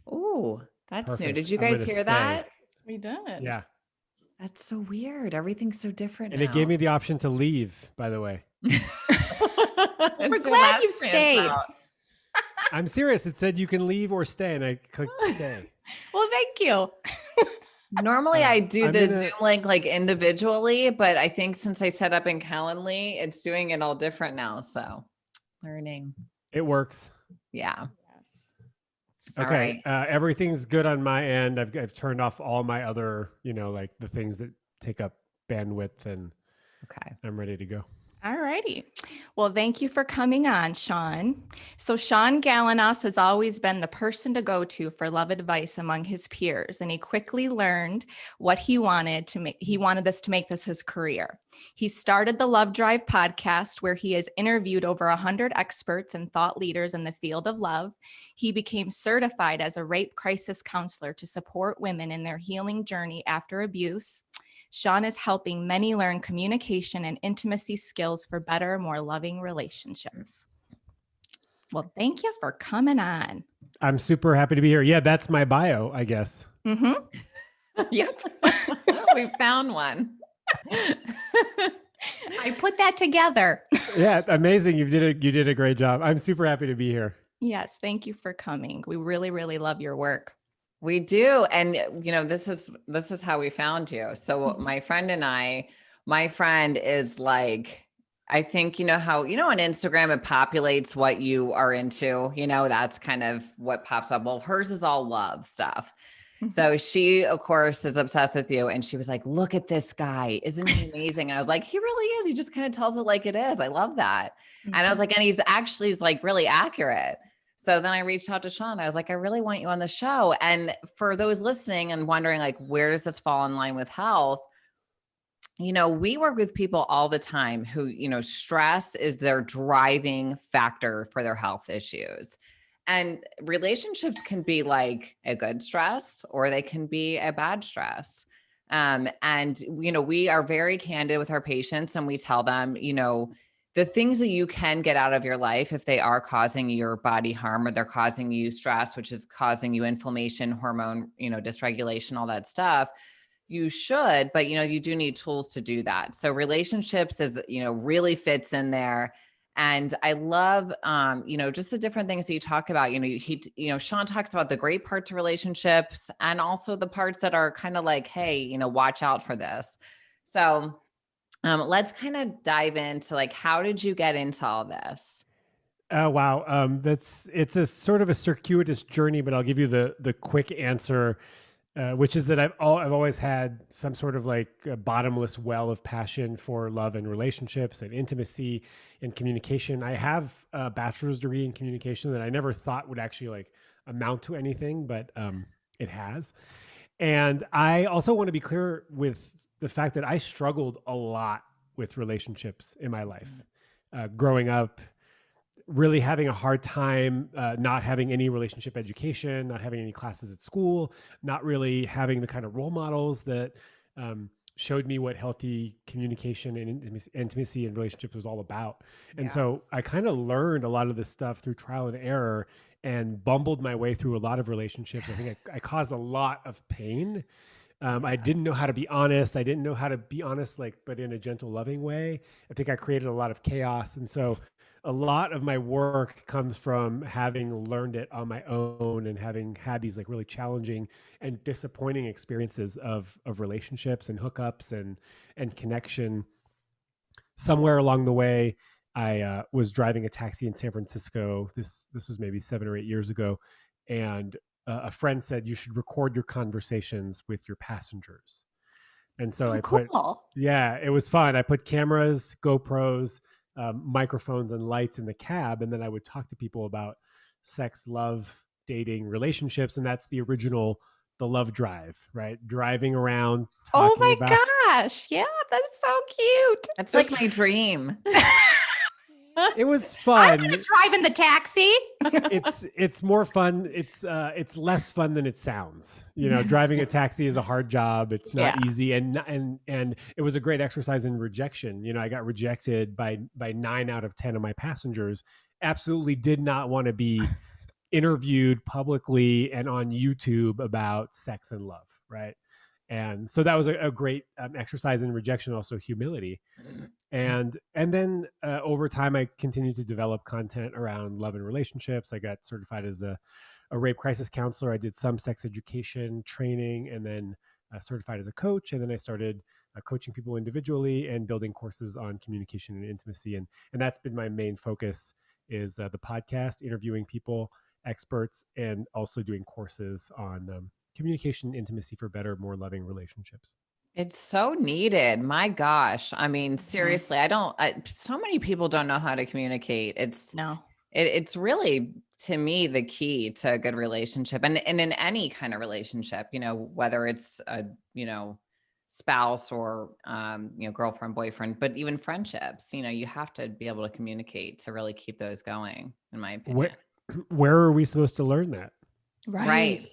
Ooh, that's new. Perfect. Did you I'm going guys to hear stay. that? We did. Yeah. That's so weird. Everything's so different And it gave now. me the option to leave, by the way. Well, we're It's your glad last you chance stayed. out. I'm serious. It said you can leave or stay, and I clicked stay. Well, thank you. Normally I do I'm the gonna. Zoom link like individually, but I think since I set up in Calendly, it's doing it all different now. So learning. It works. Yeah. Yes. All Okay. right. Everything's good on my end. I've turned off all my other, like the things that take up bandwidth, and Okay. I'm ready to go. All righty. Well, thank you for coming on, Shaun. So, Shaun Galanos has always been the person to go to for love advice among his peers, and he quickly learned what he wanted to make. He wanted this to make this his career. He started the Love Drive podcast, where he has interviewed over 100 experts and thought leaders in the field of love. He became certified as a rape crisis counselor to support women in their healing journey after abuse. Shaun is helping many learn communication and intimacy skills for better, more loving relationships. Well, thank you for coming on. I'm super happy to be here. Yeah, that's my bio, I guess. Mm-hmm. Yep. We found one. I put that together. Yeah, amazing. You did a great job. I'm super happy to be here. Yes, thank you for coming. We really, really love your work. We do. And this is how we found you. So my friend and my friend is like, I think, how, on Instagram, it populates what you are into, that's kind of what pops up. Well, hers is all love stuff. So she, of course, is obsessed with you. And she was like, look at this guy. Isn't he amazing? And I was like, he really is. He just kind of tells it like it is. I love that. And I was like, and he's like really accurate. So then I reached out to Shaun. I was like, I really want you on the show. And for those listening and wondering, like, where does this fall in line with health? We work with people all the time who, stress is their driving factor for their health issues. And relationships can be like a good stress or they can be a bad stress. And, we are very candid with our patients and we tell them, the things that you can get out of your life if they are causing your body harm or they're causing you stress, which is causing you inflammation, hormone, dysregulation, all that stuff, you should, but you do need tools to do that. So relationships is, really fits in there. And I love, just the different things that you talk about, Shaun talks about the great parts of relationships and also the parts that are kind of like, hey, watch out for this. So let's kind of dive into like, how did you get into all this? Oh, wow. It's a sort of a circuitous journey, but I'll give you the quick answer, which is that I've always had some sort of like a bottomless well of passion for love and relationships and intimacy and communication. I have a bachelor's degree in communication that I never thought would actually like amount to anything, but it has. And I also want to be clear with the fact that I struggled a lot with relationships in my life, growing up, really having a hard time, not having any relationship education, not having any classes at school, not really having the kind of role models that showed me what healthy communication and intimacy and relationships was all about. And so I kind of learned a lot of this stuff through trial and error and bumbled my way through a lot of relationships. I think I caused a lot of pain. I didn't know how to be honest. I didn't know how to be honest, but in a gentle, loving way. I think I created a lot of chaos. And so a lot of my work comes from having learned it on my own and having had these like really challenging and disappointing experiences of relationships and hookups and connection. Somewhere along the way, I was driving a taxi in San Francisco. This was maybe 7 or 8 years ago, and a friend said you should record your conversations with your passengers. And so it was fun. I put cameras, GoPros, microphones and lights in the cab. And then I would talk to people about sex, love, dating, relationships. And that's the original, the Love Drive, right? Driving around. Oh my gosh. Yeah, that's so cute. That's like my dream. It was fun. I'm gonna drive in the taxi. It's more fun. It's less fun than it sounds. Driving a taxi is a hard job. It's not easy, and it was a great exercise in rejection. I got rejected by 9 out of 10 of my passengers. Absolutely did not want to be interviewed publicly and on YouTube about sex and love, right? And so that was a great exercise in rejection, also humility. And then over time, I continued to develop content around love and relationships. I got certified as a rape crisis counselor. I did some sex education training, and then certified as a coach. And then I started coaching people individually and building courses on communication and intimacy. And that's been my main focus, is the podcast, interviewing people, experts, and also doing courses on communication and intimacy for better, more loving relationships. It's so needed. My gosh. I mean, seriously, so many people don't know how to communicate. It's really, to me, the key to a good relationship, and in any kind of relationship, whether it's a, spouse or, girlfriend, boyfriend, but even friendships, you have to be able to communicate to really keep those going, in my opinion. Where are we supposed to learn that? Right.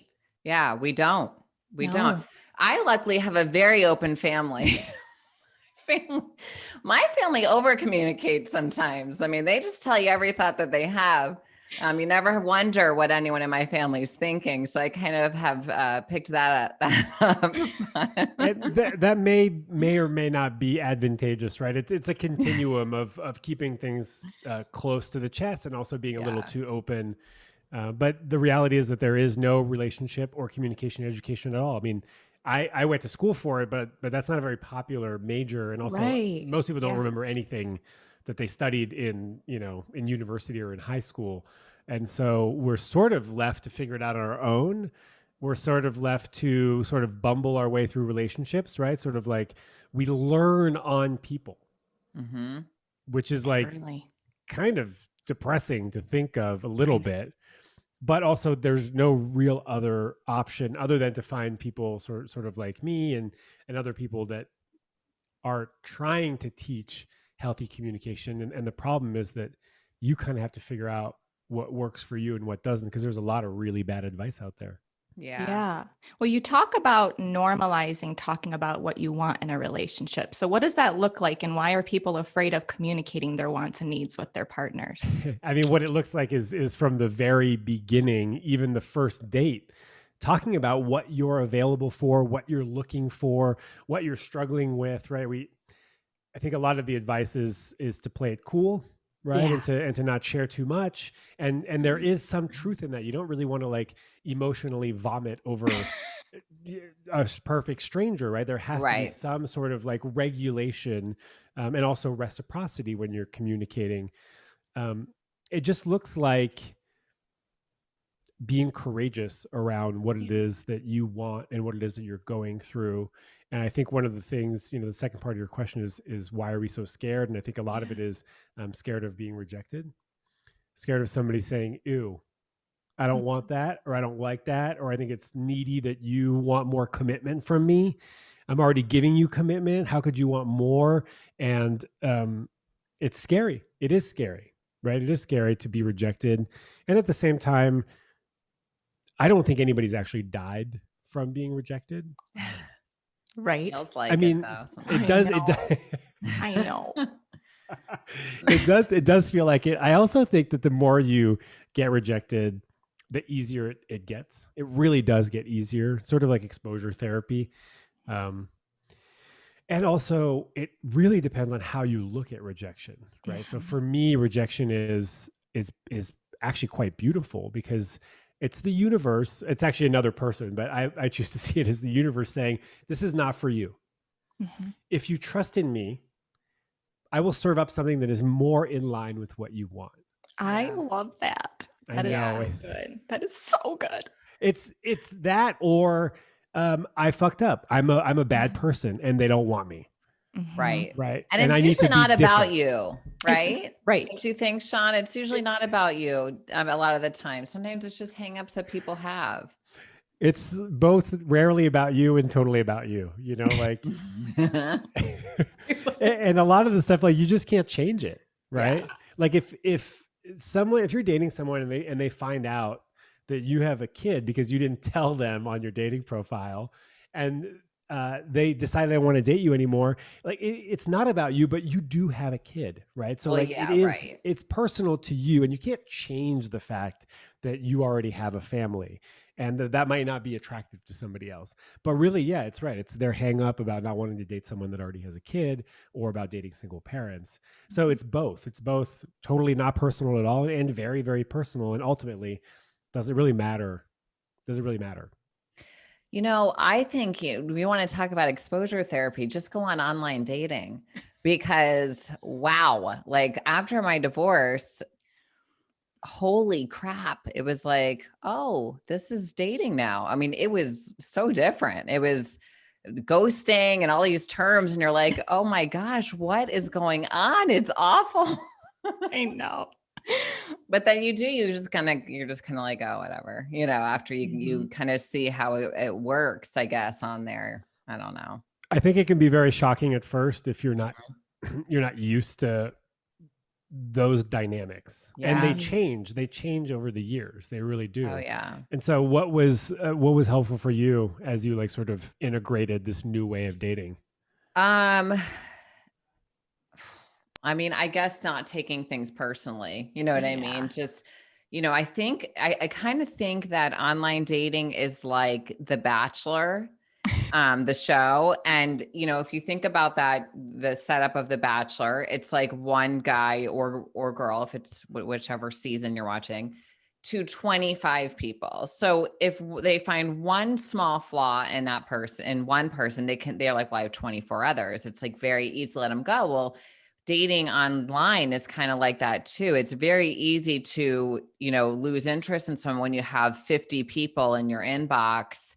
Yeah, we don't. Don't. I luckily have a very open family. My family over communicates sometimes. I mean, they just tell you every thought that they have. You never wonder what anyone in my family is thinking. So I kind of have picked that up. that may or may not be advantageous, right? It's a continuum of keeping things close to the chest and also being a little too open. But the reality is that there is no relationship or communication education at all. I mean, I went to school for it, but that's not a very popular major. And also most people don't remember anything that they studied in university or in high school. And so we're sort of left to figure it out on our own. We're sort of left to sort of bumble our way through relationships, right? Sort of like we learn on people, which is like kind of depressing to think of a little bit. But also there's no real other option other than to find people sort of like me and other people that are trying to teach healthy communication. And the problem is that you kind of have to figure out what works for you and what doesn't, because there's a lot of really bad advice out there. Yeah. Well, you talk about normalizing talking about what you want in a relationship. So what does that look like, and why are people afraid of communicating their wants and needs with their partners? I mean, what it looks like is from the very beginning, even the first date, talking about what you're available for, what you're looking for, what you're struggling with, right? I think a lot of the advice is to play it cool, right? And to not share too much. And there is some truth in that. You don't really want to like emotionally vomit over a perfect stranger, right? There has to be some sort of like regulation and also reciprocity when you're communicating. It just looks like being courageous around what it is that you want and what it is that you're going through. And I think one of the things, the second part of your question is why are we so scared? And I think a lot of it is scared of being rejected, scared of somebody saying, ew, I don't want that, or I don't like that, or I think it's needy that you want more commitment from me. I'm already giving you commitment. How could you want more? And it's scary. It is scary, right? It is scary to be rejected. And at the same time, I don't think anybody's actually died from being rejected. Right. Feels like I mean, it does. I know. It does feel like it. I also think that the more you get rejected, the easier it gets. It really does get easier, sort of like exposure therapy. And also it really depends on how you look at rejection, right? So for me, rejection is actually quite beautiful, because it's the universe. It's actually another person, but I choose to see it as the universe saying, this is not for you. If you trust in me, I will serve up something that is more in line with what you want. I love that. That is so good. That is so good. It's that, or I fucked up. I'm a bad person and they don't want me. Right. And it's usually not about you, right? Right. Don't you think, Shaun? It's usually not about you a lot of the time. Sometimes it's just hangups that people have. It's both rarely about you and totally about you, like, and a lot of the stuff, like, you just can't change it. Right. Yeah. Like if you're dating someone and they find out that you have a kid because you didn't tell them on your dating profile, and they decide they don't want to date you anymore, like it's not about you, but you do have a kid, right? So it's personal to you, and you can't change the fact that you already have a family, and that might not be attractive to somebody else. But really, yeah, it's right. It's their hang up about not wanting to date someone that already has a kid, or about dating single parents. So it's both. It's both totally not personal at all and very, very personal. And ultimately, does it really matter? Does it really matter? I think we want to talk about exposure therapy. Just go on online dating, because wow, like after my divorce, holy crap, it was like, oh, this is dating now. I mean, it was so different. It was ghosting and all these terms, and you're like, oh my gosh, what is going on? It's awful. I know. But then you're just kind of like, oh, whatever, after you kind of see how it works, I guess, on there. I don't know. I think it can be very shocking at first if you're not used to those dynamics. Yeah. And they change over the years. They really do. Oh yeah. And so what was helpful for you as you like sort of integrated this new way of dating? I mean, I guess not taking things personally, you know what I mean? Just, I think, I kind of think that online dating is like The Bachelor, the show. And, if you think about that, the setup of The Bachelor, it's like one guy or girl, if it's whichever season you're watching, to 25 people. So if they find one small flaw in that person, in one person, they're like, well, I have 24 others. It's like very easy to let them go. Well, dating online is kind of like that too. It's very easy to, lose interest in someone when you have 50 people in your inbox.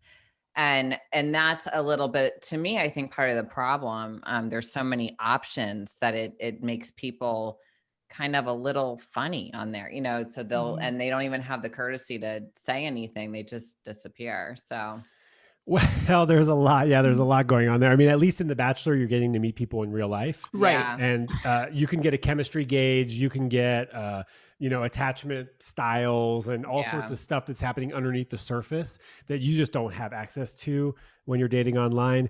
And that's a little bit, to me, I think part of the problem. There's so many options that it makes people kind of a little funny on there, so and they don't even have the courtesy to say anything. They just disappear. So. Well, there's a lot. Yeah, there's a lot going on there. I mean, at least in The Bachelor, you're getting to meet people in real life. Right. Yeah. And you can get a chemistry gauge. You can get, attachment styles and all sorts of stuff that's happening underneath the surface that you just don't have access to when you're dating online.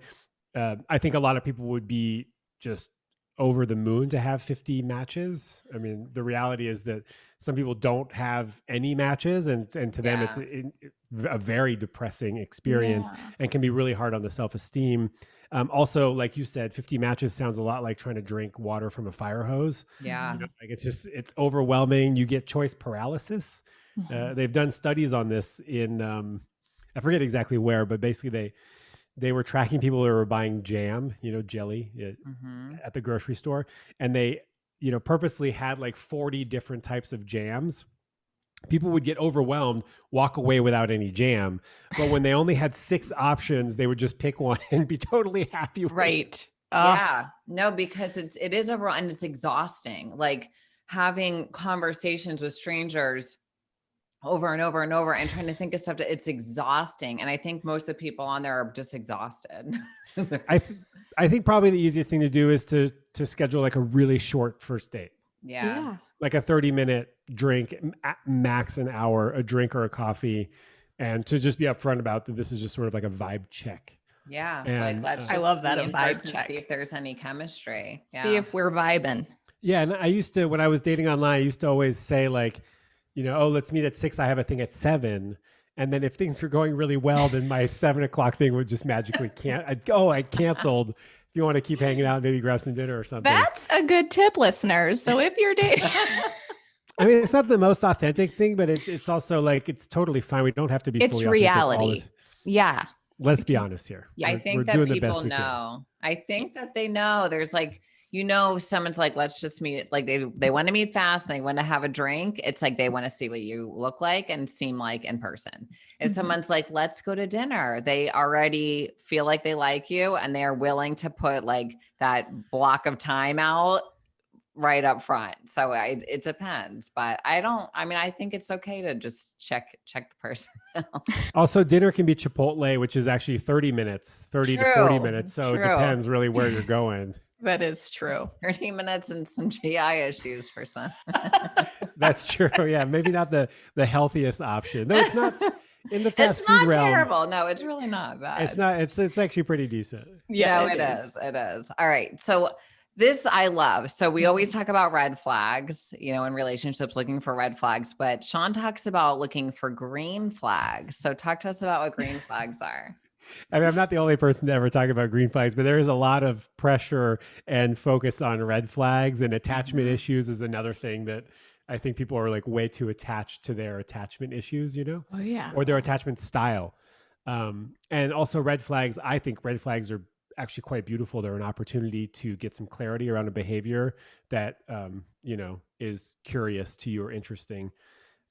I think a lot of people would be just over the moon to have 50 matches. I mean, the reality is that some people don't have any matches, and to them it's a very depressing experience and can be really hard on the self-esteem. Also, like you said, 50 matches sounds a lot like trying to drink water from a fire hose. Yeah. Like it's overwhelming. You get choice paralysis. They've done studies on this in, I forget exactly where, but basically they were tracking people who were buying jam, jelly at the grocery store. And they, purposely had like 40 different types of jams. People would get overwhelmed, walk away without any jam. But when they only had 6 options, they would just pick one and be totally happy with it. Right. Yeah. No, because it is overall, and it's exhausting. Like having conversations with strangers over and over and over and trying to think of stuff it's exhausting. And I think most of the people on there are just exhausted. I think probably the easiest thing to do is to schedule like a really short first date. Yeah. Like a 30-minute drink, max an hour, a drink or a coffee, and to just be upfront about that this is just sort of like a vibe check. Yeah. And, let's I love that, see a in vibe person, check. see if there's any chemistry. Yeah. See if we're vibing. Yeah. And I used to, when I was dating online, I used to always say like, oh, let's meet at 6. I have a thing at 7. And then if things were going really well, then my 7 o'clock thing would just magically I canceled. If you want to keep hanging out, maybe grab some dinner or something. That's a good tip, listeners. So if you're dating, I mean, it's not the most authentic thing, but it's also like, it's totally fine. We don't have to be it's fully reality. Yeah. Let's be honest here. Yeah. I think that people know. I think that they know. There's like, someone's like, let's just meet. Like they want to meet fast. And they want to have a drink. It's like, they want to see what you look like and seem like in person. If someone's like, let's go to dinner, they already feel like they like you and they are willing to put like that block of time out right up front. So it depends, but I think it's okay to just check the person out. Also, dinner can be Chipotle, which is actually 30 minutes, 30 to 40 minutes. So it depends really where you're going. That is true. 30 minutes and some GI issues for some. That's true. Yeah. Maybe not the healthiest option. No, it's not in the fast food realm. It's not terrible. No, it's really not bad. It's not, it's actually pretty decent. Yeah, no, it is. It is. All right. So This I love. So we always talk about red flags, in relationships, looking for red flags, but Shaun talks about looking for green flags. So talk to us about what green flags are. I mean, I'm not the only person to ever talk about green flags, but there is a lot of pressure and focus on red flags, and attachment issues is another thing that I think people are like way too attached to their attachment issues, Oh, yeah. or their attachment style. And also red flags, I think red flags are actually quite beautiful. They're an opportunity to get some clarity around a behavior that, is curious to you or interesting.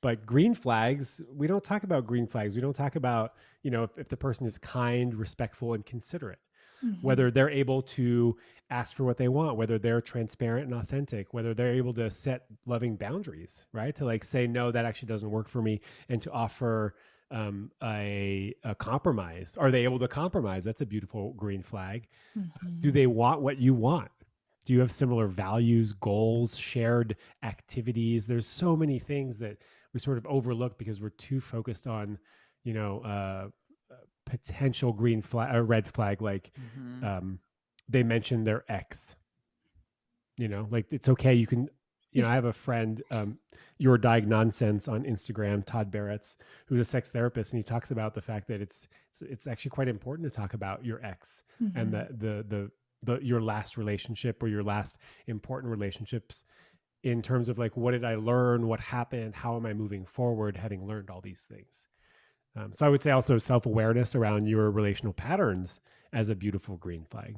But green flags, we don't talk about green flags. We don't talk about, if the person is kind, respectful, and considerate, whether they're able to ask for what they want, whether they're transparent and authentic, whether they're able to set loving boundaries, right? To like say, no, that actually doesn't work for me, and to offer a compromise. Are they able to compromise? That's a beautiful green flag. Do they want what you want? Do you have similar values, goals, shared activities? There's so many things that we sort of overlook because we're too focused on, potential green flag or red flag. Like they mentioned their ex, like it's okay. You can, I have a friend, Your Diag Nonsense on Instagram, Todd Barrett's, who's a sex therapist. And he talks about the fact that it's actually quite important to talk about your ex and your last relationship or your last important relationships, in terms of like, what did I learn? What happened? How am I moving forward, having learned all these things? So I would say also self-awareness around your relational patterns as a beautiful green flag.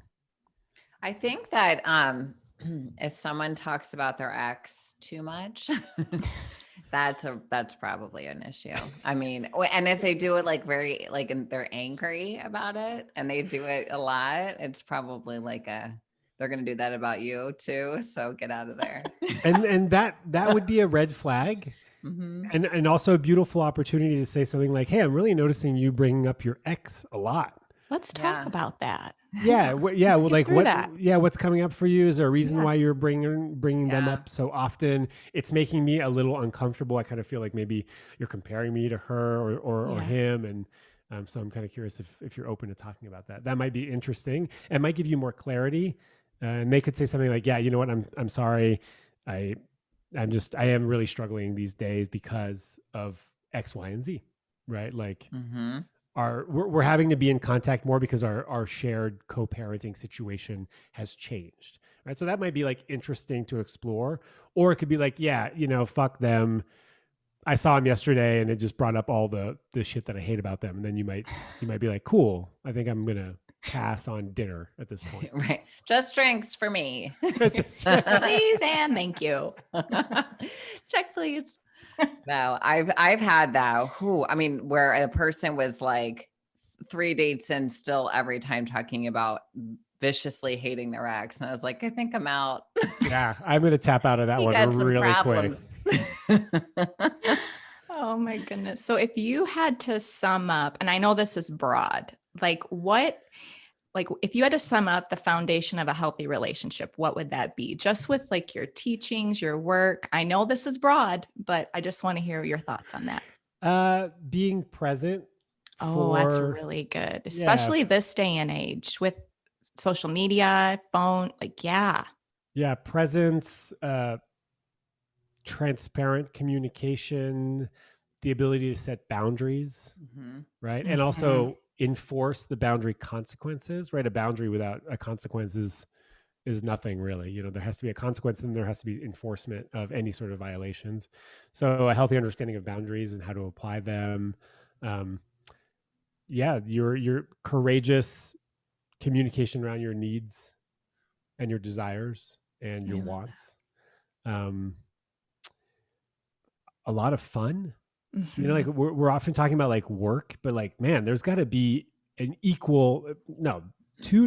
I think that if someone talks about their ex too much, that's probably an issue. I mean, and if they do it like very, like, and they're angry about it and they do it a lot, it's probably like they're going to do that about you too. So get out of there. and that would be a red flag. And also a beautiful opportunity to say something like, hey, I'm really noticing you bringing up your ex a lot. Let's talk about that. Yeah. Well, like what's coming up for you? Is there a reason why you're bringing them up so often? It's making me a little uncomfortable. I kind of feel like maybe you're comparing me to her or him. And so I'm kind of curious if you're open to talking about that. That might be interesting and might give you more clarity. And they could say something like, yeah, you know what? I'm sorry. I am really struggling these days because of X, Y, and Z, right? Like we're having to be in contact more because our shared co-parenting situation has changed, right? So that might be like interesting to explore, or it could be like, yeah, fuck them. I saw him yesterday and it just brought up all the shit that I hate about them. And then you might be like, cool, I think I'm going to pass on dinner at this point. Right. Just drinks for me. Please and thank you. Check, please. No, I've had that. Where a person was like 3 dates and still every time talking about viciously hating their ex. And I was like, I think I'm out. Yeah, I'm going to tap out of that one really quick. Oh my goodness. So if you had to sum up, and I know this is broad, if you had to sum up the foundation of a healthy relationship, what would that be? Just with like your teachings, your work. I know this is broad, but I just want to hear your thoughts on that. Being present. That's really good. Especially this day and age with social media, phone, Yeah, presence, transparent communication, the ability to set boundaries, right? And also enforce the boundary consequences, right? A boundary without a consequence is nothing really. There has to be a consequence and there has to be enforcement of any sort of violations. So a healthy understanding of boundaries and how to apply them. Your courageous communication around your needs and your desires and your wants. A lot of fun. Like we're often talking about like work, but like, man, there's got to be an 2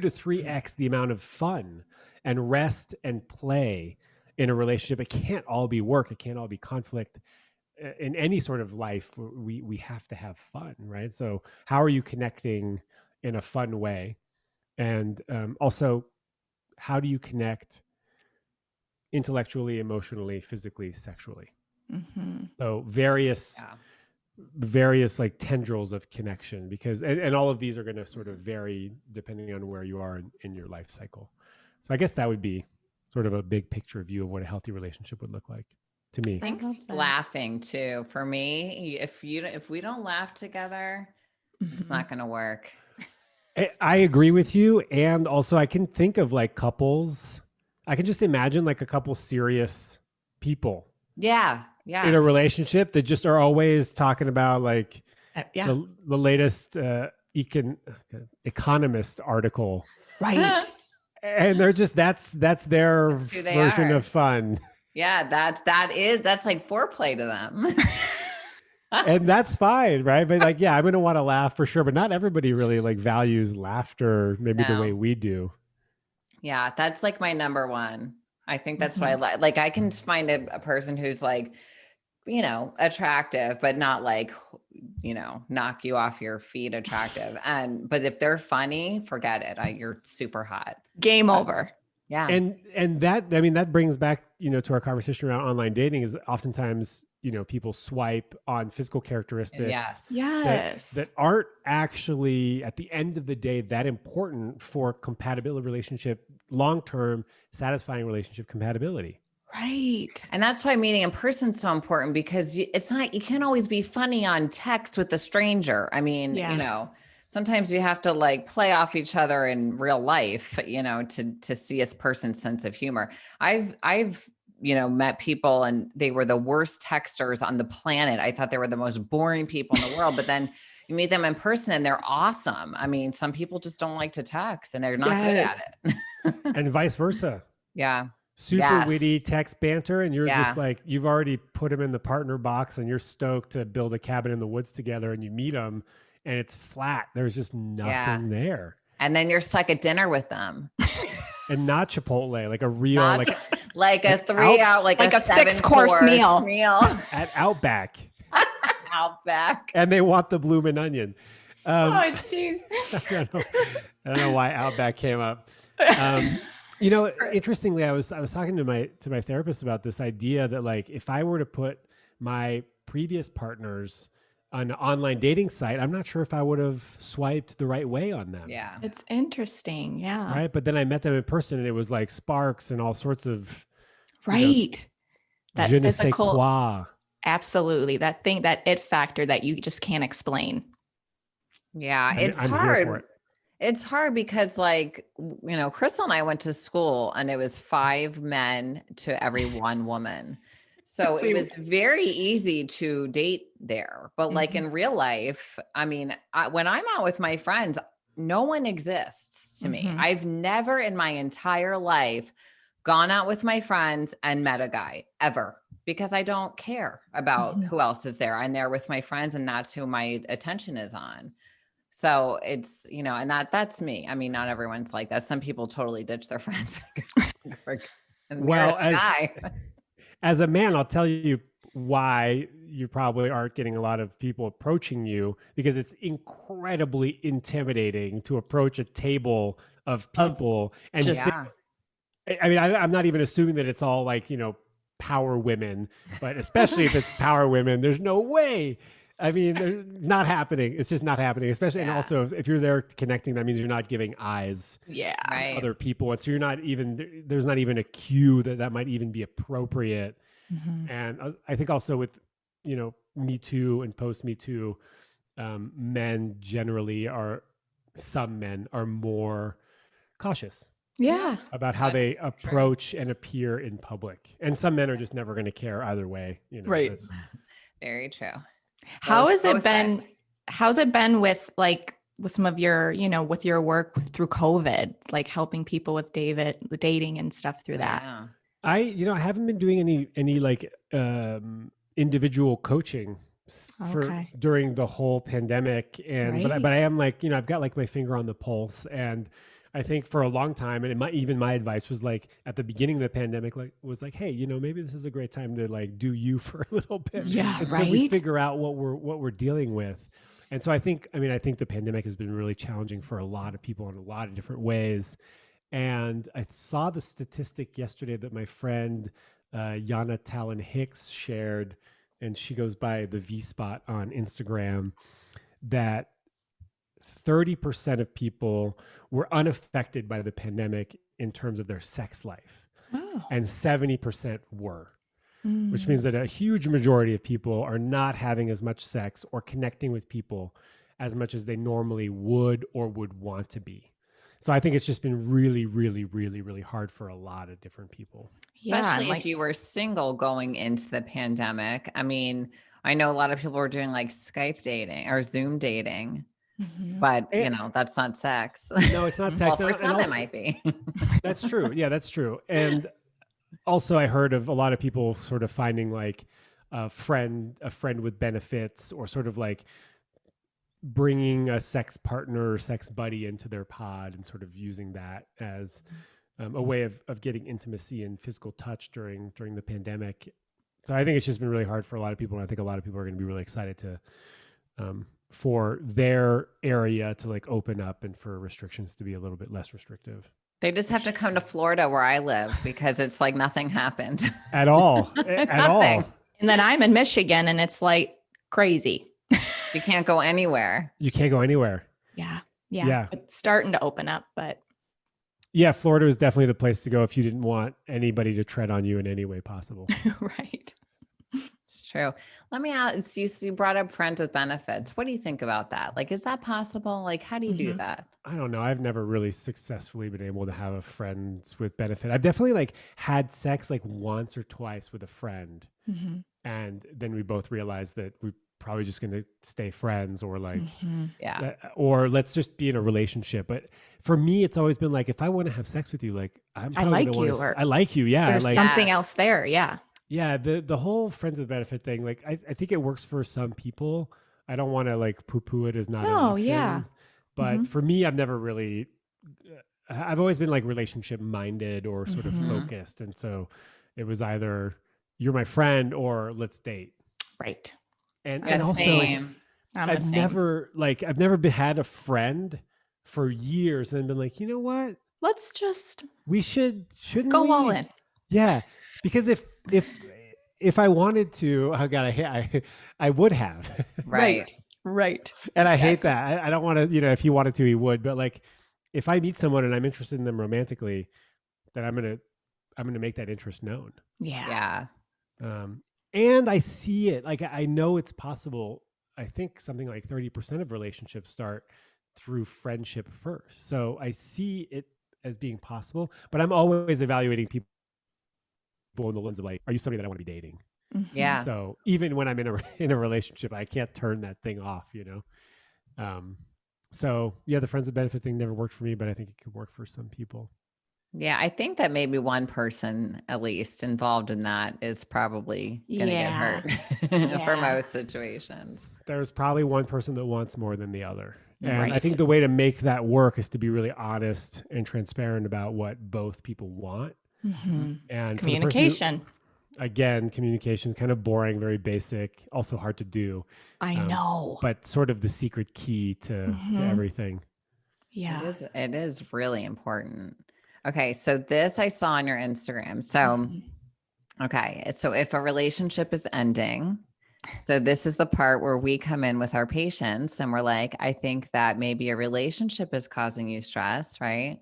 to 3x the amount of fun and rest and play in a relationship. It can't all be work. It can't all be conflict. In any sort of life, we have to have fun, right? So how are you connecting in a fun way? And also, how do you connect intellectually, emotionally, physically, sexually? So various like tendrils of connection, because and all of these are going to sort of vary depending on where you are in your life cycle. So I guess that would be sort of a big picture view of what a healthy relationship would look like to me. I think laughing too. For me, if we don't laugh together, it's not going to work. I agree with you. And also I can think of like couples. I can just imagine like a couple serious people Yeah. in a relationship that just are always talking about like the latest economist article. Right. And they're just, that's their version of fun. Yeah. That's like foreplay to them. And that's fine, right? But like, I'm going to want to laugh for sure. But not everybody really like values laughter maybe the way we do. Yeah, that's like my number one. I think that's what I like. Like I can find a person who's like, attractive, but not like, knock you off your feet attractive. But if they're funny, forget it. You're super hot. Game over. Yeah. And that brings back, to our conversation around online dating is oftentimes, people swipe on physical characteristics that aren't actually at the end of the day that important for compatibility relationship, long-term satisfying relationship compatibility. Right. And that's why meeting in person is so important, because you can't always be funny on text with a stranger. I mean, sometimes you have to like play off each other in real life, to see a person's sense of humor. I've met people and they were the worst texters on the planet. I thought they were the most boring people in the world, but then you meet them in person and they're awesome. I mean, some people just don't like to text and they're not good at it. And vice versa. Yeah. Super witty text banter. And you're just like, you've already put them in the partner box and you're stoked to build a cabin in the woods together, and you meet them and it's flat. There's just nothing there. And then you're stuck at dinner with them. And not Chipotle, like a real, like a 6-course meal at Outback. Outback. And they want the bloomin' onion. Jeez. I don't know why Outback came up. Interestingly, I was talking to my therapist about this idea that like if I were to put my previous partners on an online dating site, I'm not sure if I would have swiped the right way on them. Yeah. It's interesting. Yeah. Right. But then I met them in person and it was like sparks and all sorts of that je ne sais physical quoi. Absolutely. That thing, that it factor that you just can't explain. Yeah. It's hard. It's hard because like, Krystal and I went to school and it was 5 men to every 1 woman. So it was very easy to date there. But like in real life, I mean, when I'm out with my friends, no one exists to me. I've never in my entire life gone out with my friends and met a guy ever, because I don't care about who else is there. I'm there with my friends and that's who my attention is on. So it's, and that's me. I mean, not everyone's like that. Some people totally ditch their friends. As a man, I'll tell you why you probably aren't getting a lot of people approaching you, because it's incredibly intimidating to approach a table of people and just I mean, I'm not even assuming that it's all like, power women, but especially if it's power women, there's no way. I mean, they're not happening. It's just not happening, especially. And also if you're there connecting, that means you're not giving eyes to other people. And so you're not even, there's not even a cue that might even be appropriate. And I think also with, Me Too and post Me Too, men generally some men are more cautious. Yeah. About how they approach and appear in public. And some men are just never going to care either way. Right. Very true. How's it been with some of your, with your work through COVID, like helping people with the dating and stuff through that? Yeah. I haven't been doing any like individual coaching during the whole pandemic. But I am like, I've got like my finger on the pulse, and I think for a long time, and my advice was like at the beginning of the pandemic, was like, hey, maybe this is a great time to like do you for a little bit, until we figure out what we're dealing with. And so I think the pandemic has been really challenging for a lot of people in a lot of different ways. And I saw the statistic yesterday that my friend Yana Talon Hicks shared, and she goes by the V Spot on Instagram, that 30% of people were unaffected by the pandemic in terms of their sex life. and 70% were. Which means that a huge majority of people are not having as much sex or connecting with people as much as they normally would or would want to be. So I think it's just been really, really, really, really hard for a lot of different people. Especially if you were single going into the pandemic. I mean, I know a lot of people were doing like Skype dating or Zoom dating, but that's not sex. No, it's not sex. Well, for some it might be. That's true. Yeah, that's true. And also I heard of a lot of people sort of finding like a friend with benefits, or sort of like bringing a sex partner or sex buddy into their pod and sort of using that as a way of getting intimacy and physical touch during the pandemic. So I think it's just been really hard for a lot of people. And I think a lot of people are going to be really excited to, for their area to like open up and for restrictions to be a little bit less restrictive. They just have to come to Florida where I live, because it's like nothing happened at all. At all. And then I'm in Michigan and it's like crazy. You can't go anywhere. You can't go anywhere. Yeah. It's starting to open up, but. Yeah, Florida is definitely the place to go if you didn't want anybody to tread on you in any way possible. Right. It's true. Let me ask you brought up friends with benefits. What do you think about that? Like, is that possible? Like, how do you do that? I don't know. I've never really successfully been able to have a friends with benefit. I've definitely like had sex like once or twice with a friend. And then we both realized that we're probably just going to stay friends, or like, or let's just be in a relationship. But for me, it's always been like, if I want to have sex with you, like I like you. I like you. Yeah. There's like, something else there. Yeah. Yeah, the whole friends with benefit thing, like I think it works for some people. I don't want to like poo-poo it as not an option. But for me, I've always been like relationship minded or sort of focused. And so it was either you're my friend or let's date. Right. And also I've never had a friend for years and been like, you know what? Let's just shouldn't go we? all in. Yeah. Because if I wanted to, oh God, I would have. Right. And I hate that. I don't want to, if he wanted to, he would. But like, if I meet someone and I'm interested in them romantically, then I'm gonna make that interest known. Yeah. And I see it. Like, I know it's possible. I think something like 30% of relationships start through friendship first. So I see it as being possible. But I'm always evaluating people in the lens of like, are you somebody that I want to be dating? Yeah. So even when I'm in a relationship, I can't turn that thing off, So yeah, the friends with benefit thing never worked for me, but I think it could work for some people. Yeah, I think that maybe one person at least involved in that is probably going to get hurt for most situations. There's probably one person that wants more than the other. And I think the way to make that work is to be really honest and transparent about what both people want. And communication. Communication, kind of boring, very basic, also hard to do. I know. But sort of the secret key to everything. Yeah. It is really important. Okay. So this I saw on your Instagram. So, okay. So if a relationship is ending, so this is the part where we come in with our patients and we're like, I think that maybe a relationship is causing you stress, right?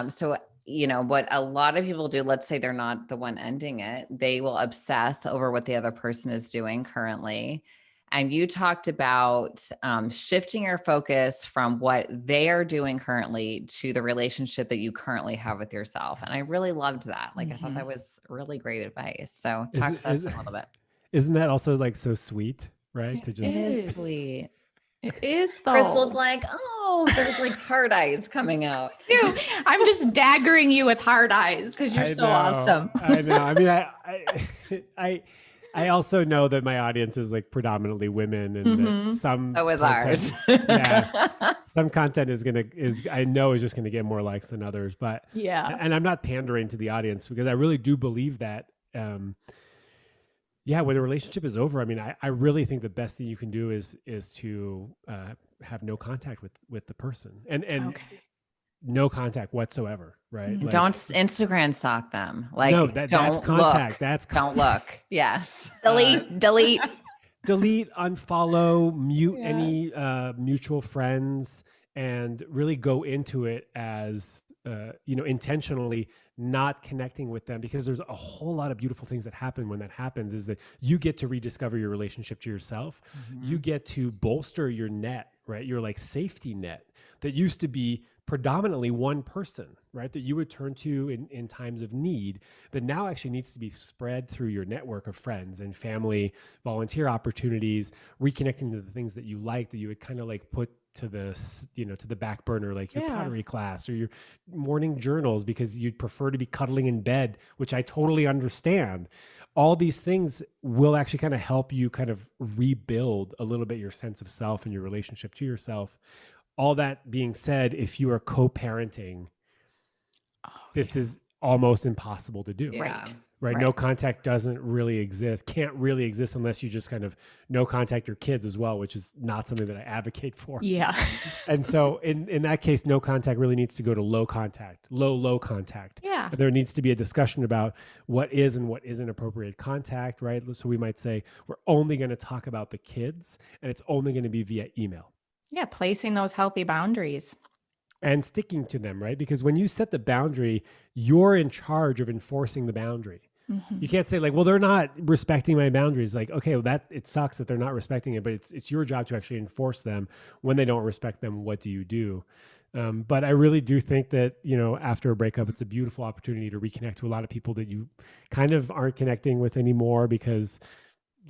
So what a lot of people do, let's say they're not the one ending it, they will obsess over what the other person is doing currently. And you talked about shifting your focus from what they are doing currently to the relationship that you currently have with yourself. And I really loved that. Like, I thought that was really great advice. So talk to us a little bit. Isn't that also like so sweet, right? It is sweet. It is though. Crystal's like, oh, there's like hard eyes coming out. Dude, I'm just daggering you with hard eyes because you're so awesome. I know. I mean, I also know that my audience is like predominantly women, and that some ours. Some content is just gonna get more likes than others. But and I'm not pandering to the audience because I really do believe that. When the relationship is over, I mean, I really think the best thing you can do is to have no contact with the person and no contact whatsoever, right? Like, don't Instagram stalk them. Like, no, that's contact. Look. Don't look. Yes. Delete. Delete, unfollow, mute any mutual friends, and really go into it as intentionally not connecting with them, because there's a whole lot of beautiful things that happen when that happens, is that you get to rediscover your relationship to yourself. You get to bolster your net, right? Your like safety net that used to be predominantly one person, right? That you would turn to in times of need, that now actually needs to be spread through your network of friends and family, volunteer opportunities, reconnecting to the things that you like, that you would kind of like put to the, to the back burner, like your pottery class or your morning journals, because you'd prefer to be cuddling in bed, which I totally understand. All these things will actually kind of help you kind of rebuild a little bit your sense of self and your relationship to yourself. All that being said, if you are co-parenting, this is almost impossible to do. Yeah. Right. No contact doesn't really exist, can't really exist unless you just kind of no contact your kids as well, which is not something that I advocate for. Yeah. And so in that case, no contact really needs to go to low contact. Yeah. There needs to be a discussion about what is and what isn't appropriate contact, right? So we might say, we're only going to talk about the kids, and it's only going to be via email. Yeah. Placing those healthy boundaries. And sticking to them, right? Because when you set the boundary, you're in charge of enforcing the boundary. You can't say like, well, they're not respecting my boundaries. Like, okay, well, that it sucks that they're not respecting it, but it's your job to actually enforce them. When they don't respect them, what do you do? But I really do think that, after a breakup, it's a beautiful opportunity to reconnect to a lot of people that you kind of aren't connecting with anymore, because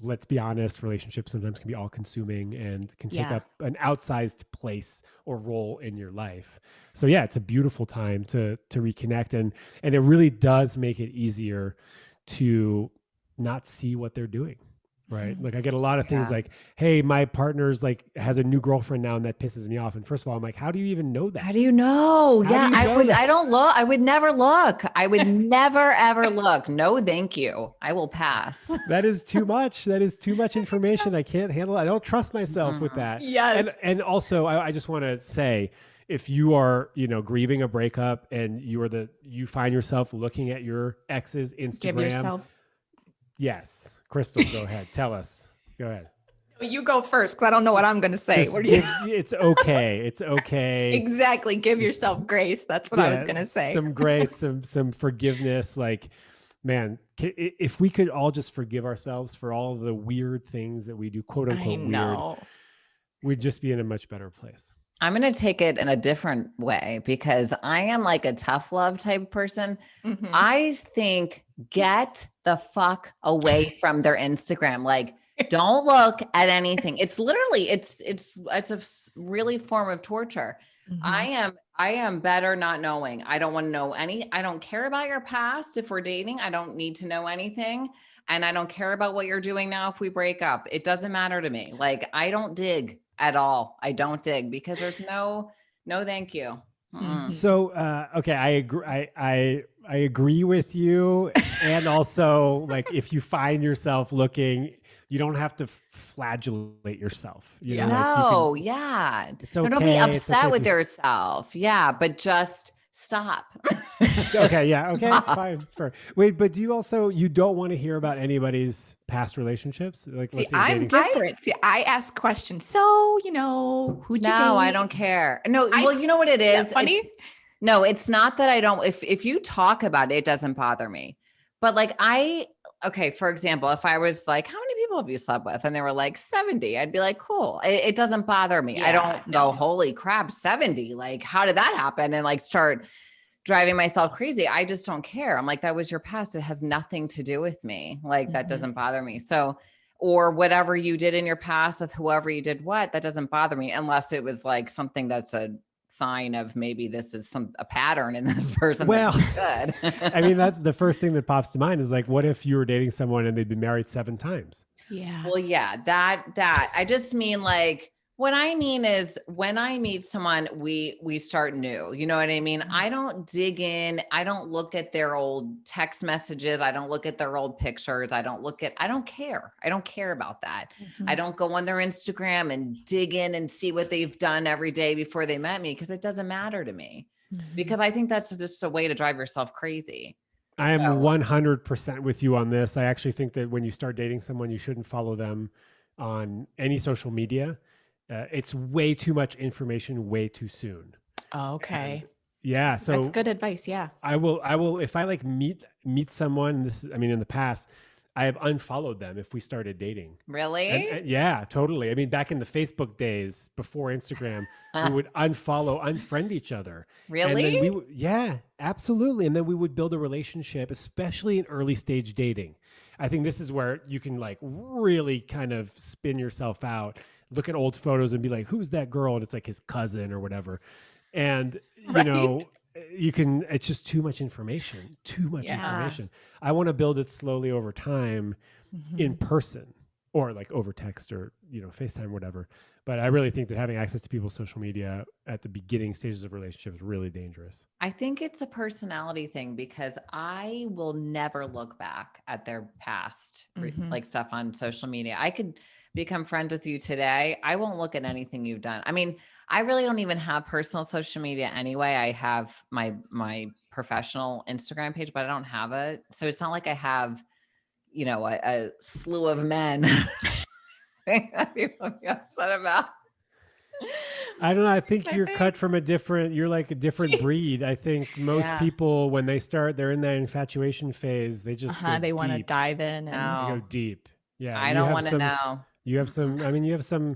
let's be honest, relationships sometimes can be all consuming and can take up an outsized place or role in your life. So yeah, it's a beautiful time to reconnect, and it really does make it easier to not see what they're doing. Right. Like I get a lot of things like, hey, my partner's like has a new girlfriend now, and that pisses me off. And first of all, I'm like, how do you even know that? How do you know? I don't look. I would never look. I would never, ever look. No, thank you. I will pass. That is too much. That is too much information. I can't handle it. I don't trust myself with that. Yes. And also I just want to say, if you are, grieving a breakup and you find yourself looking at your ex's Instagram, Give yourself. Yes. Krystal, go ahead. Tell us. Go ahead. You go first, because I don't know what I'm going to say. It's okay. It's okay. Exactly. Give yourself grace. That's what I was going to say. Some grace, some forgiveness. Like, man, if we could all just forgive ourselves for all the weird things that we do, quote unquote weird, we'd just be in a much better place. I'm going to take it in a different way, because I am like a tough love type person. I think get the fuck away from their Instagram. Like, don't look at anything. It's literally, it's a really form of torture. I am better not knowing. I don't want to know I don't care about your past. If we're dating, I don't need to know anything. And I don't care about what you're doing now. If we break up, it doesn't matter to me. Like, I don't dig at all. I don't dig, because there's no thank you. So okay, I agree. I agree with you. And also, like, if you find yourself looking, you don't have to flagellate yourself. It's okay. Don't be upset with yourself. Yeah, but just stop. Okay. Yeah. Okay. Fine. Wait, but you don't want to hear about anybody's past relationships? Like, see, I'm different. I ask questions. So, who'd you date? No, I don't care. No, well, you know what it is? Funny? No, it's not that I don't, if you talk about it, it doesn't bother me. But like okay, for example, if I was like, how many people have you slept with? And they were like 70, I'd be like, cool. It doesn't bother me. I don't go, holy crap, 70. Like, how did that happen? And like start driving myself crazy. I just don't care. I'm like, that was your past. It has nothing to do with me. Like, that doesn't bother me. So, or whatever you did in your past with whoever you did what, that doesn't bother me, unless it was like something that's a sign of maybe this is a pattern in this person. Well, good. I mean, that's the first thing that pops to mind is like, what if you were dating someone and they'd been married 7 times? Yeah. Well, yeah, that I just mean like, what I mean is when I meet someone, we start new. You know what I mean? I don't dig in. I don't look at their old text messages. I don't look at their old pictures. I don't care. I don't care about that. I don't go on their Instagram and dig in and see what they've done every day before they met me, because it doesn't matter to me, because I think that's just a way to drive yourself crazy. I am 100% with you on this. I actually think that when you start dating someone, you shouldn't follow them on any social media. It's way too much information way too soon. Okay. Yeah. So That's good advice. Yeah. I will, if I like meet someone, I mean, in the past, I have unfollowed them if we started dating. Really? And yeah, totally. I mean, back in the Facebook days before Instagram, we would unfriend each other. And then Really? yeah, absolutely. And then we would build a relationship, especially in early stage dating. I think this is where you can like really kind of spin yourself out, look at old photos and be like, who's that girl? And it's like his cousin or whatever. And, Right. it's just too much information, Yeah. information. I want to build it slowly over time in person or like over text or, FaceTime, whatever. But I really think that having access to people's social media at the beginning stages of relationships is really dangerous. I think it's a personality thing because I will never look back at their past, like stuff on social media. I could become friends with you today. I won't look at anything you've done. I mean, I really don't even have personal social media anyway. I have my professional Instagram page, but I don't have it. So it's not like I have, a slew of men that people be upset about. I don't know. I think you're cut from you're like a different breed. I think most people, when they start, they're in that infatuation phase. They just they want to dive in and they go deep. Yeah. I don't want to know. You have some, I mean, you have some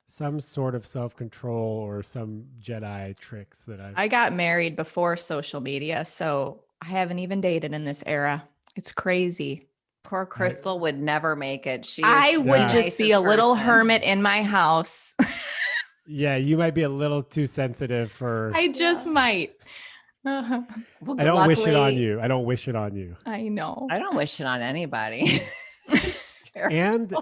sort of self-control or some Jedi tricks that I got married before social media, so I haven't even dated in this era. It's crazy. Poor Krystal would never make it. I would just be a little hermit in my house. Yeah, you might be a little too sensitive for. I just might. Well, I don't wish it on you. I don't wish it on you. I know. I don't wish it on anybody. and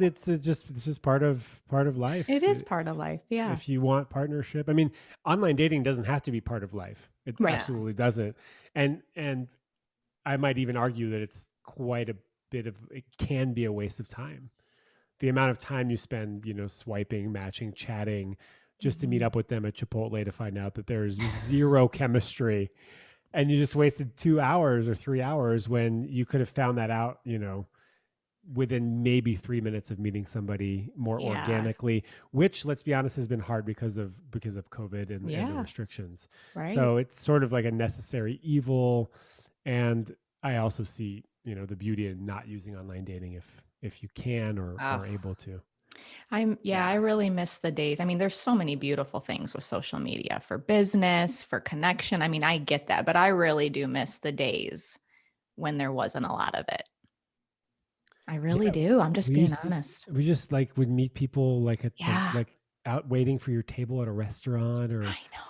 it's just part of life. It is part of life. Yeah. If you want partnership, I mean, online dating doesn't have to be part of life. It absolutely doesn't. And I might even argue that it's quite a bit of, it can be a waste of time. The amount of time you spend, swiping, matching, chatting, just to meet up with them at Chipotle to find out that there's zero chemistry, and you just wasted 2 hours or 3 hours when you could have found that out, within maybe 3 minutes of meeting somebody more organically, which, let's be honest, has been hard because of COVID and the restrictions. Right. So it's sort of like a necessary evil. And I also see, the beauty in not using online dating if you can or are able to. I really miss the days. I mean, there's so many beautiful things with social media for business, for connection. I mean, I get that, but I really do miss the days when there wasn't a lot of it. I really do. I'm just being honest. We just would meet people like out waiting for your table at a restaurant, or I know.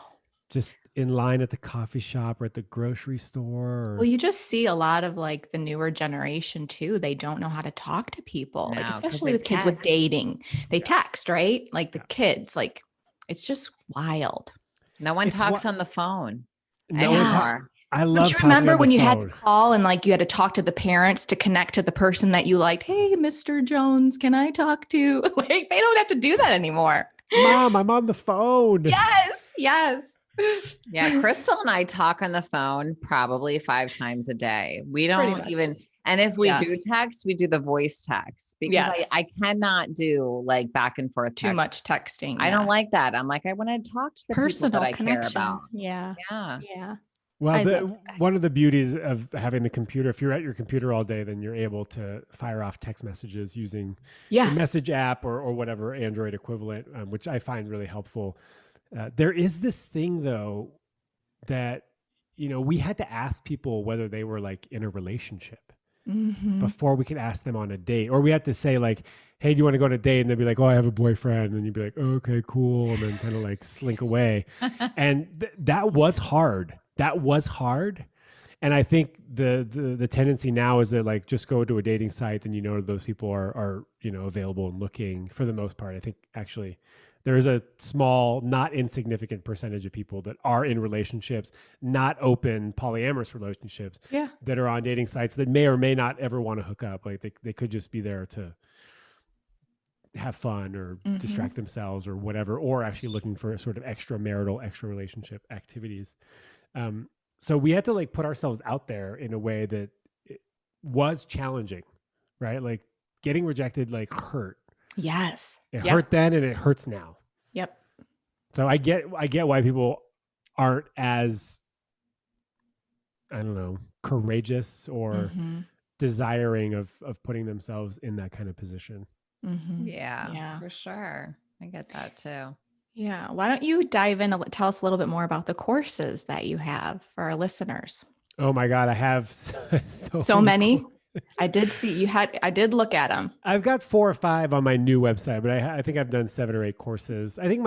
Just in line at the coffee shop or at the grocery store. Well, you just see a lot of the newer generation too. They don't know how to talk to people, especially with kids with dating. They text, right? Like the kids, it's just wild. No one talks on the phone anymore. I love. Don't you remember when you had to call and you had to talk to the parents to connect to the person that you liked? Hey, Mr. Jones, can I talk to? They don't have to do that anymore. Mom, I'm on the phone. Yes. Yeah, Krystal and I talk on the phone probably 5 times a day. We don't even, and if we do text, we do the voice text because I cannot do back and forth too much texting. I don't like that. I'm like, I want to talk to the personal people that I connection. care about. Yeah. Well, one of the beauties of having the computer, if you're at your computer all day, then you're able to fire off text messages using the message app or whatever Android equivalent, which I find really helpful. There is this thing though that, we had to ask people whether they were in a relationship before we could ask them on a date, or we had to say hey, do you want to go on a date? And they'd be like, oh, I have a boyfriend. And you'd be like, oh, okay, cool. And then kind of slink away. And that was hard. And I think the tendency now is that just go to a dating site and those people are available and looking for the most part. I think actually there is a small, not insignificant percentage of people that are in relationships, not open polyamorous relationships, that are on dating sites that may or may not ever want to hook up. They could just be there to have fun or distract themselves or whatever, or actually looking for sort of extra relationship activities. So we had to put ourselves out there in a way that it was challenging, right? Getting rejected hurt. Yes. It hurt then and it hurts now. Yep. So I get why people aren't as I don't know, courageous or desiring of putting themselves in that kind of position. Yeah, for sure. I get that too. Yeah. Why don't you dive in and tell us a little bit more about the courses that you have for our listeners? Oh my God, I have so many. I did see I did look at them. I've got 4 or 5 on my new website, but I think I've done 7 or 8 courses. I think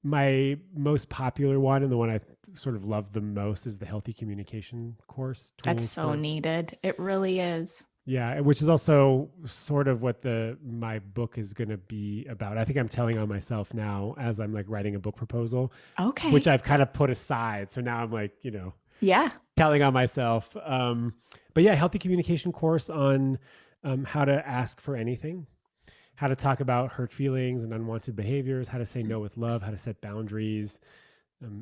my most popular one and the one I sort of love the most is the healthy communication course. That's so needed. It really is. Yeah, which is also sort of what my book is going to be about. I think I'm telling on myself now as I'm like writing a book proposal. Okay. Which I've kind of put aside. So now I'm like, telling on myself. But yeah, healthy communication course on how to ask for anything, how to talk about hurt feelings and unwanted behaviors, how to say no with love, how to set boundaries,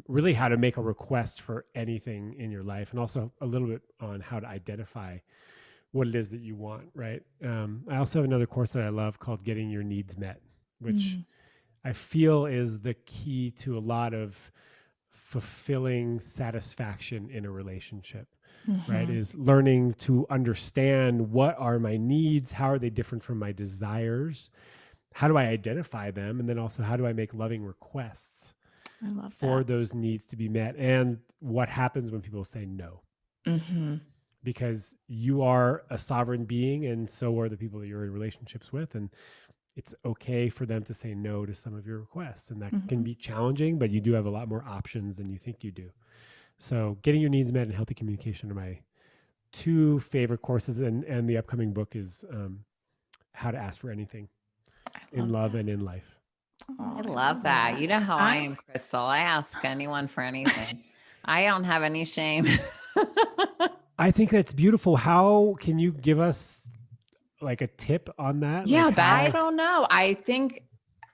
really how to make a request for anything in your life, and also a little bit on how to identify what it is that you want, right? I also have another course that I love called Getting Your Needs Met, which I feel is the key to a lot of fulfilling satisfaction in a relationship, right? Is learning to understand what are my needs, how are they different from my desires, how do I identify them, and then also how do I make loving requests for those needs to be met, and what happens when people say no. Because you are a sovereign being and so are the people that you're in relationships with, and it's okay for them to say no to some of your requests, and that can be challenging, but you do have a lot more options than you think you do. So Getting Your Needs Met and Healthy Communication are my 2 favorite courses, and the upcoming book is How to Ask for Anything in Love and in Life. Oh, I love that. You know how I am, Krystal. I ask anyone for anything. I don't have any shame. I think that's beautiful. How can you give us like a tip on that? Yeah, like I don't know. I think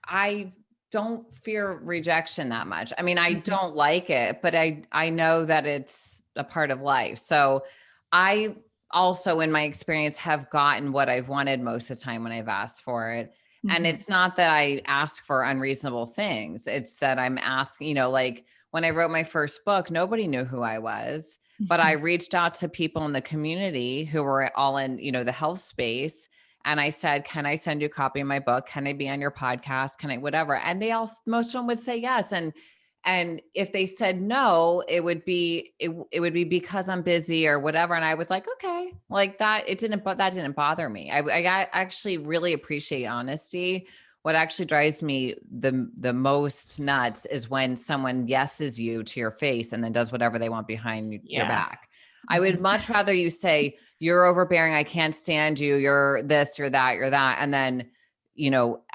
I don't fear rejection that much. I mean, I don't like it, but I know that it's a part of life. So I also, in my experience, have gotten what I've wanted most of the time when I've asked for it. And it's not that I ask for unreasonable things. It's that I'm asking, like when I wrote my first book, nobody knew who I was. But I reached out to people in the community who were all in, the health space. And I said, can I send you a copy of my book? Can I be on your podcast? Can I, whatever? And most of them would say yes. And if they said no, it would be because I'm busy or whatever. And I was like, okay, like that, that didn't bother me. I actually really appreciate honesty. What actually drives me the most nuts is when someone yeses you to your face and then does whatever they want behind your back. I would much rather you say, you're overbearing, I can't stand you, you're this, you're that, you're that. And then,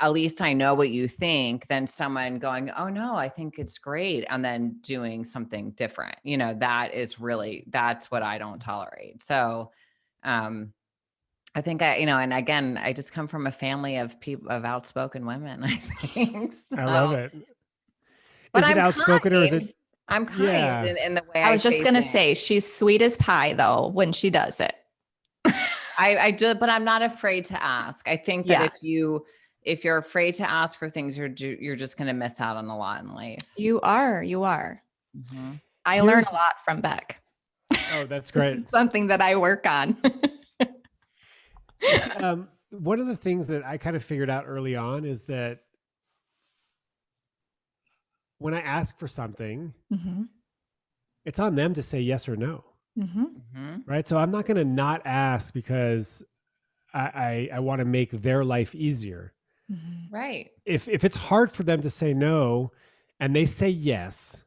at least I know what you think, than someone going, oh no, I think it's great. And then doing something different. That's what I don't tolerate. So, I think and again, I just come from a family of people, of outspoken women, I think. So. I love it. But is it outspoken or is it? I'm kind in the way I was just going to say, she's sweet as pie though, when she does it. I do, but I'm not afraid to ask. I think that if you're afraid to ask for things, you're just going to miss out on a lot in life. You are. I learn a lot from Beck. Oh, that's great. This is something that I work on. One of the things that I kind of figured out early on is that when I ask for something, it's on them to say yes or no. Right. So I'm not going to not ask because I want to make their life easier. Right. If it's hard for them to say no and they say yes,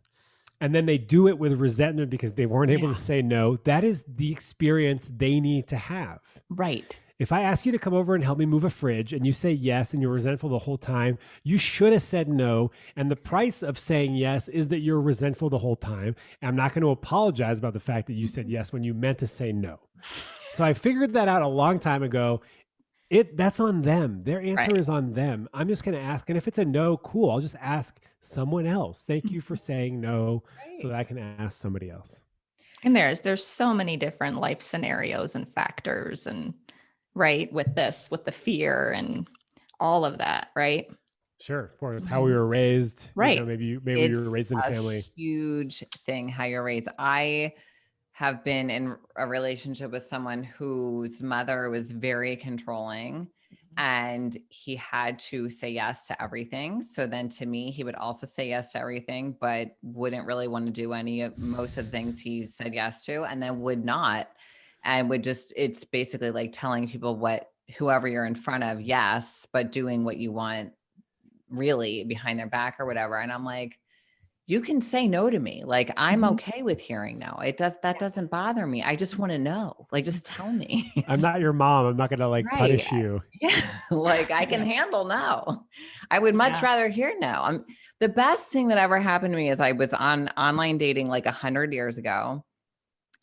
and then they do it with resentment because they weren't able to say no, that is the experience they need to have. Right. If I ask you to come over and help me move a fridge and you say yes and you're resentful the whole time, you should have said no. And the price of saying yes is that you're resentful the whole time. And I'm not going to apologize about the fact that you said yes when you meant to say no. So I figured that out a long time ago. That's on them. Their answer is on them. I'm just going to ask. And if it's a no, cool. I'll just ask someone else. Thank you for saying no so that I can ask somebody else. And there's so many different life scenarios and factors and with the fear and all of that, right? Sure, of course. How we were raised, right? Maybe we were raised in a family. Huge thing how you're raised. I have been in a relationship with someone whose mother was very controlling, and he had to say yes to everything. So then to me, he would also say yes to everything, but wouldn't really want to do most of the things he said yes to, and then would not, and would just, it's basically like telling people whoever you're in front of, yes, but doing what you want really behind their back or whatever. And I'm like, you can say no to me. Like, I'm okay with hearing no. That doesn't bother me. I just want to know. Like, just tell me. I'm not your mom. I'm not going to like punish you. Yeah. Like, I can handle no. I would much rather hear no. The best thing that ever happened to me is I was on online dating like 100 years ago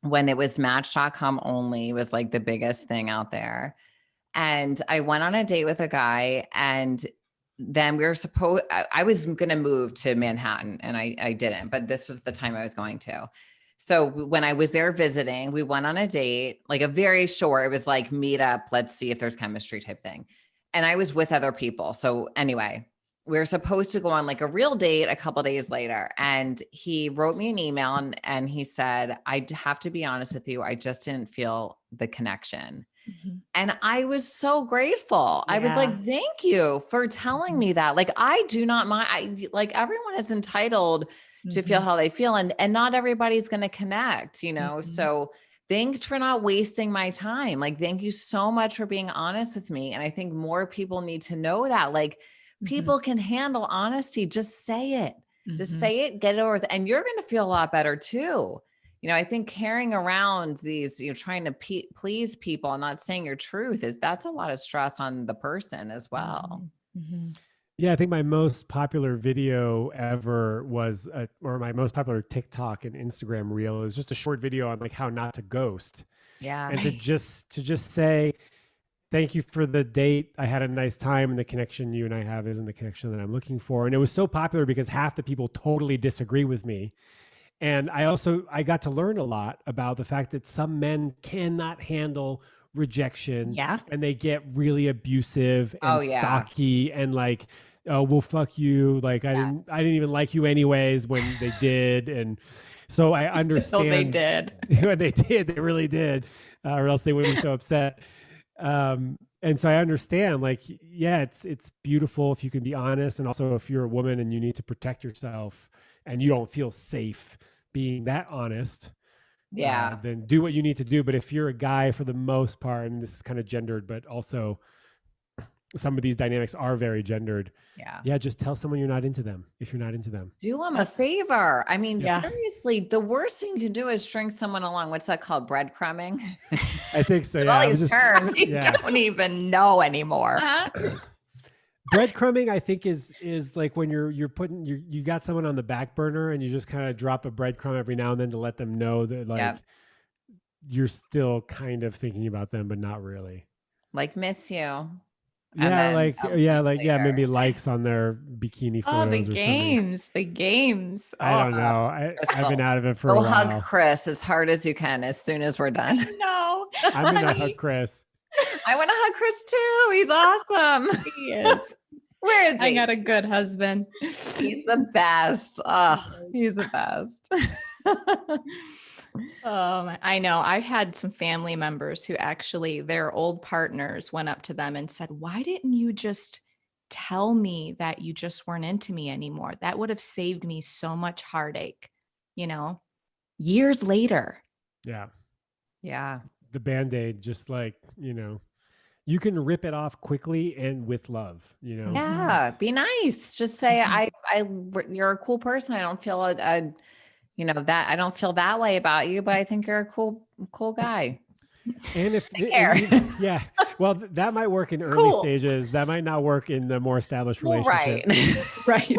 when it was Match.com only was like the biggest thing out there. And I went on a date with a guy, and then I was going to move to Manhattan, and I didn't, but this was the time I was going to. So when I was there visiting, we went on a date, like a very short, it was like meet up, let's see if there's chemistry type thing. And I was with other people. So anyway, we were supposed to go on like a real date a couple of days later. And he wrote me an email and he said, I have to be honest with you. I just didn't feel the connection. And I was so grateful. I was like, thank you for telling me that. Like, I do not mind. Like, everyone is entitled to feel how they feel, and not everybody's going to connect, So thanks for not wasting my time. Like, thank you so much for being honest with me. And I think more people need to know that, like, people can handle honesty. Just say it. Just say it, get it over with, and you're going to feel a lot better too. I think carrying around these, trying to please people and not saying your truth that's a lot of stress on the person as well. Yeah, I think my most popular video ever was, or my most popular TikTok and Instagram reel is just a short video on like how not to ghost. Yeah. And to just say, thank you for the date. I had a nice time, and the connection you and I have isn't the connection that I'm looking for. And it was so popular because half the people totally disagree with me. And I got to learn a lot about the fact that some men cannot handle rejection, and they get really abusive and stocky and like, oh, well, fuck you. Like, I didn't even like you anyways when they did. And so I understand. So they did. They did. They really did. Or else they wouldn't be so upset. And so I understand, like, yeah, it's beautiful if you can be honest. And also if you're a woman and you need to protect yourself and you don't feel safe being that honest, then do what you need to do. But if you're a guy, for the most part, and this is kind of gendered, but also some of these dynamics are very gendered. Yeah. Just tell someone you're not into them if you're not into them. Do them a favor. I mean, seriously, the worst thing you can do is string someone along. What's that called? Breadcrumbing? I think so. All these terms. You don't even know anymore. Breadcrumbing, I think, is like when you're putting you got someone on the back burner and you just kind of drop a breadcrumb every now and then to let them know that like you're still kind of thinking about them, but not really. Like, miss you. Maybe likes on their bikini photos. The games. I don't know. I've been out of it for a while. Go hug Chris as hard as you can as soon as we're done. No, I'm gonna hug Chris. I want to hug Chris too. He's awesome. He is. Where is he? I got a good husband. He's the best. Oh, he's the best. I know. I had some family members who actually their old partners went up to them and said, why didn't you just tell me that you just weren't into me anymore? That would have saved me so much heartache, years later. Yeah. Yeah. The Band-Aid, just like, you can rip it off quickly and with love, Yeah. Be nice. Just say, you're a cool person. I don't feel that I don't feel that way about you, but I think you're a cool guy. And if well, that might work in early stages. That might not work in the more established relationship. Right.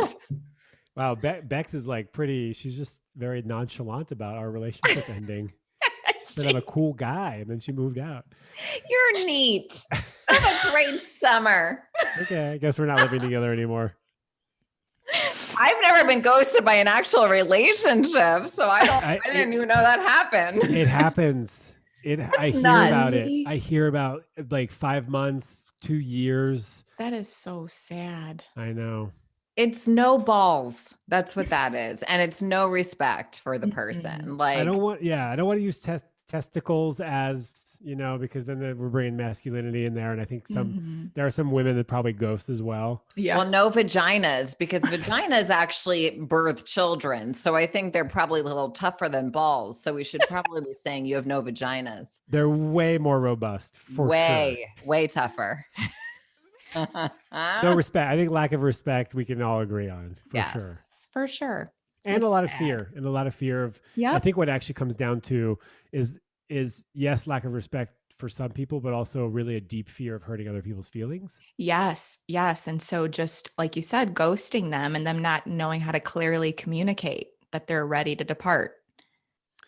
Wow. Bex is like she's just very nonchalant about our relationship ending. Said I'm a cool guy, and then she moved out. You're neat. Have a great summer. Okay, I guess we're not living together anymore. I've never been ghosted by an actual relationship, so I didn't even know that happened. It happens. I hear about it. I hear about like 5 months, 2 years. That is so sad. I know. It's no balls. That's what that is. And it's no respect for the person. Like, I don't want to use testicles as, because then we're bringing masculinity in there. And I think there are some women that probably ghost as well. Yeah. well, no vaginas, because vaginas actually birth children. So I think they're probably a little tougher than balls. So we should probably be saying you have no vaginas. They're way more robust for sure. Way tougher. No respect. I think lack of respect we can all agree on for sure. For sure. And It's a lot of bad. fear. And a lot of fear of Yep. I think what actually comes down to is yes, lack of respect for some people, but also really a deep fear of hurting other people's feelings. Yes. And so just like you said, ghosting them and them not knowing how to clearly communicate that they're ready to depart.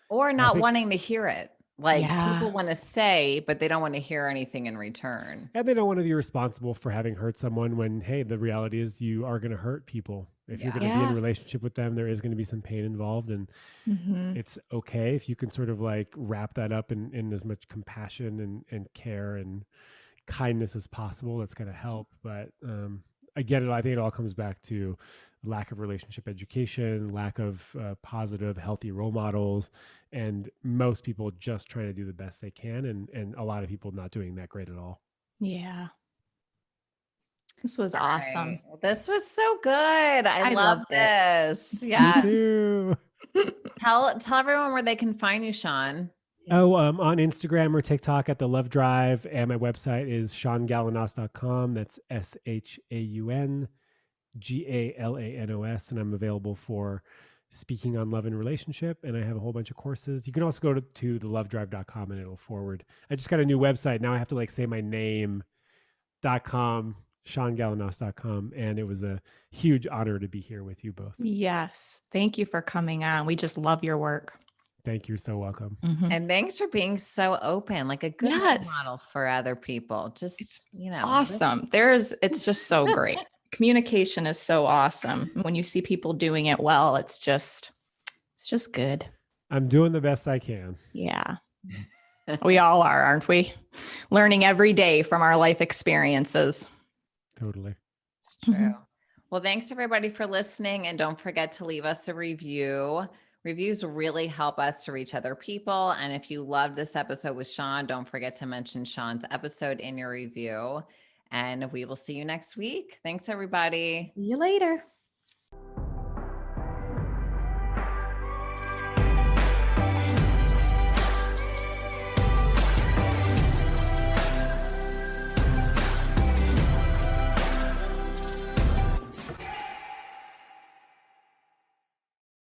Or not wanting to hear it. Like people want to say, but they don't want to hear anything in return. And they don't want to be responsible for having hurt someone when, hey, the reality is you are going to hurt people. If you're going to be in a relationship with them, there is going to be some pain involved. And it's okay if you can sort of like wrap that up in as much compassion and care and kindness as possible. That's going to help. But I get it. I think it all comes back to lack of relationship education, lack of positive, healthy role models, and most people just trying to do the best they can, and a lot of people not doing that great at all. Yeah. This was awesome. Right. This was so good. I love loved this. it. Yeah. Me too. Tell everyone where they can find you, Shaun. Oh, on Instagram or TikTok at The Love Drive. And my website is shaungalanos.com. That's ShaunGalanos. And I'm available for speaking on love and relationship. And I have a whole bunch of courses. You can also go to thelovedrive.com and it'll forward. I just got a new website. Now I have to like say my name.com, ShaunGalanos.com. And it was a huge honor to be here with you both. Yes. Thank you for coming on. We just love your work. Thank you. So welcome. And thanks for being so open, like a good role model for other people. Just, awesome. It's just so great. Communication is so awesome. When you see people doing it well, it's just good. I'm doing the best I can. Yeah. We all are, aren't we? Learning every day from our life experiences. Totally. It's true. Well, thanks everybody for listening. And don't forget to leave us a review. Reviews really help us to reach other people. And if you loved this episode with Shaun, don't forget to mention Shaun's episode in your review. And we will see you next week. Thanks, everybody. See you later.